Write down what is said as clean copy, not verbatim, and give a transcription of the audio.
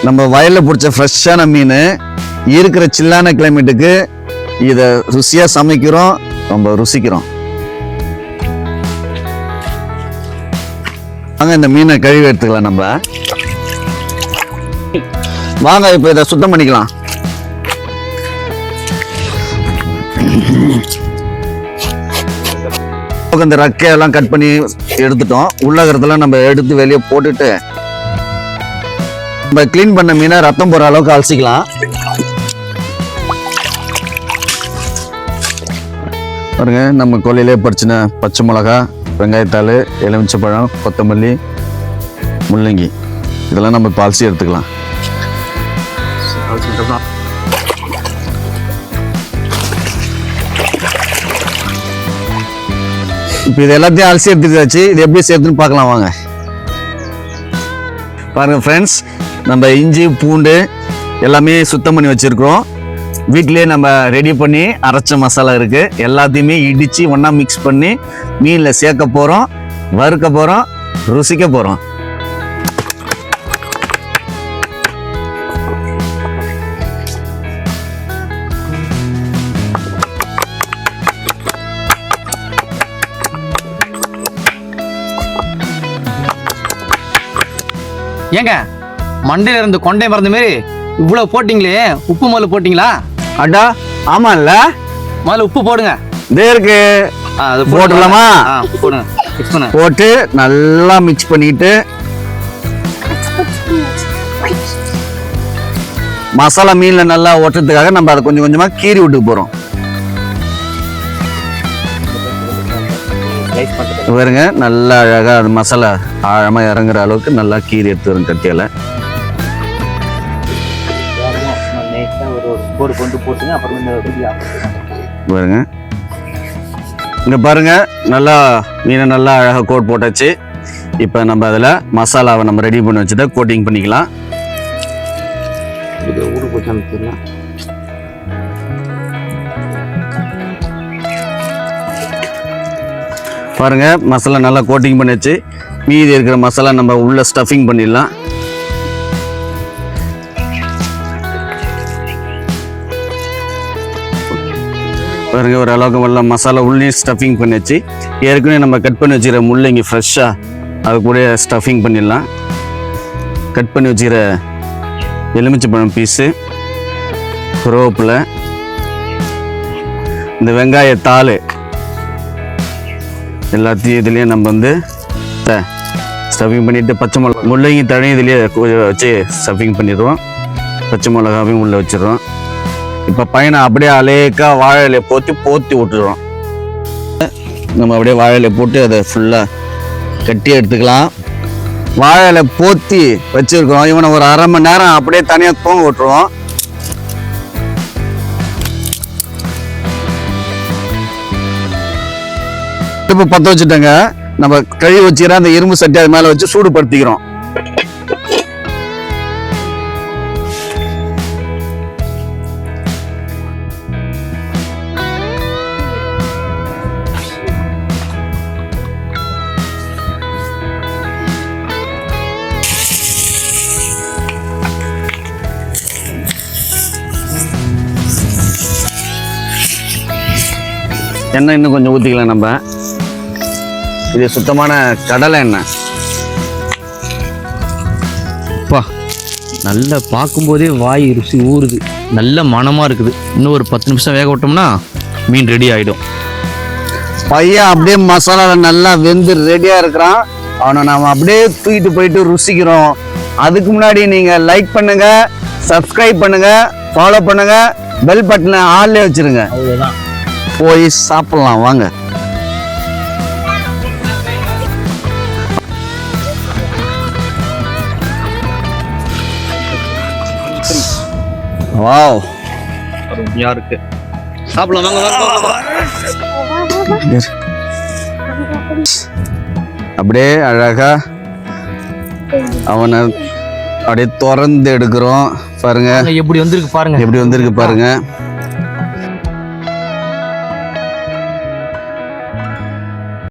நம்ம வயல்ல பிடிச்ச ஃப்ரெஷ்ஷான மீன் இருக்கிற சில்லான கிளைமேட்டுக்கு இதை ருசியா சமைக்கிறோம், ரொம்ப ருசிக்கிறோம். வாங்க இந்த மீனை கழுவி எடுத்துக்கலாம். நம்ம வாங்க இப்ப இதை சுத்தம் பண்ணிக்கலாம். இந்த ரக்கையெல்லாம் கட் பண்ணி எடுத்துட்டோம். உள்ளகரத்தெல்லாம் நம்ம எடுத்து வெளியே போட்டுட்டு நம்ம கிளீன் பண்ண மீனை ரத்தம் போற அளவுக்கு அலசிக்கலாம். பாருங்க, நம்ம கொல்லையிலே பறிச்சின பச்சை மிளகா, வெங்காயத்தாள், எலுமிச்சைப்பழம், கொத்தமல்லி, முள்ளங்கி இதெல்லாம் நம்ம இப்போ அலசி எடுத்துக்கலாம். இப்போ இது எல்லாத்தையும் அலசி எடுத்துக்காச்சு. இது எப்படி சேர்த்துன்னு பார்க்கலாம் வாங்க. பாருங்க ஃப்ரெண்ட்ஸ், நம்ம இஞ்சி பூண்டு எல்லாமே சுத்தம் பண்ணி வச்சிருக்கிறோம். வீட்டிலேயே நம்ம ரெடி பண்ணி அரைச்ச மசாலா இருக்கு. எல்லாத்தையுமே இடிச்சு ஒண்ணா மிக்ஸ் பண்ணி மீன்ல சேர்க்க போறோம், வறுக்க போறோம், ருசிக்க போறோம். ஏங்க மண்டையில இருந்து கொண்டை மறந்த மாதிரி இவ்வளவு போட்டீங்களே, உப்பு முதல்ல போட்டீங்களா? அடா ஆமா இல்ல, முதல்ல உப்பு போடுங்க. இதே இருக்கு, அது போட்டுடலாமா? போடுங்க. போட்டு நல்லா மிக்ஸ் பண்ணிட்டு மசாலா மீன்ல நல்லா ஒட்டுறதுக்காக நம்ம அதை கொஞ்சம் கொஞ்சமா கீறி விட்டு போறோம். பாருங்க, நல்லா அழகா அது மசாலா ஆழமா இறங்குற அளவுக்கு நல்லா கீறி எடுத்து வரும் கத்தியால. பாருங்க, இங்க பாருங்க, நல்லா மீனை நல்லா அழகா கோட் போட்டாச்சு. இப்ப நம்ம அதுல மசாலாவை நம்ம ரெடி பண்ணி வச்சுட்டு கோட்டிங் பண்ணிக்கலாம். பாருங்க, மசாலா நல்லா கோட்டிங் பண்ணியாச்சு. மீதி இருக்கிற மசாலா நம்ம உள்ள ஸ்டஃபிங் பண்ணிடலாம். பாருங்க, ஒரு அளவுக்கு நல்லா மசாலா உள்ளே ஸ்டஃபிங் பண்ணியாச்சு. ஏற்கனவே நம்ம கட் பண்ணி வச்சுக்கிற முள்ளங்கி ஃப்ரெஷ்ஷாக அது கூட ஸ்டஃபிங் பண்ணிடலாம். கட் பண்ணி வச்சுக்கிற எலுமிச்சைப்பழம் பீஸு, கருவேப்பிலை, இந்த வெங்காயத்தாள் எல்லாத்தையும் இதுலேயே நம்ம வந்து ஸ்டஃபிங் பண்ணிவிட்டு பச்சை மிளகா முள்ளங்கி தழி இதுலேயே வச்சு ஸ்டஃபிங் பண்ணிடுவோம். பச்சை மிளகாவையும் உள்ளே வச்சிடுறோம். இப்போ பையனை அப்படியே அலேக்கா வாழை இலையை போத்தி விட்டுடுறோம். நம்ம அப்படியே வாழை இலையை போட்டு அதை ஃபுல்லாக கட்டி எடுத்துக்கலாம். வாழை இலை போத்தி வச்சுருக்கோம். இவனை ஒரு அரை மணி நேரம் அப்படியே தனியாக தூங்க விட்டுருவோம். இப்போ பற்ற வச்சுட்டோங்க. நம்ம கழுவி வச்சுக்கிறோம். அந்த இரும்பு சட்டி அது மேலே வச்சு சூடுபடுத்திக்கிறோம். எண்ணெய் இன்னும் கொஞ்சம் ஊற்றிக்கலாம். நம்ம இது சுத்தமான கடலை எண்ணெய். அப்பா, நல்லா பார்க்கும்போதே வாய் ருசி ஊறுது, நல்ல மனமாக இருக்குது. இன்னும் ஒரு 10 நிமிஷம் வேக விட்டோம்னா மீன் ரெடி ஆகிடும். பையன் அப்படியே மசாலாவில் நல்லா வெந்து ரெடியாக இருக்கிறான். அவனை நாம் அப்படியே தூக்கிட்டு போயிட்டு ருசிக்கிறோம். அதுக்கு முன்னாடி நீங்கள் லைக் பண்ணுங்க, சப்ஸ்கிரைப் பண்ணுங்க, ஃபாலோ பண்ணுங்க, பெல் பட்டனை ஆன்லேயே வச்சிருங்க. அவ்வளோதான், போய் சாப்பிடலாம் வாங்க. வாவ், அருமையா இருக்கு. சாப்பிடலாம் வாங்க. அப்படியே அழகா அவனை அப்படியே திறந்து எடுக்கிறோம். பாருங்க எப்படி வந்திருக்கு பாருங்க, எப்படி வந்திருக்கு பாருங்க.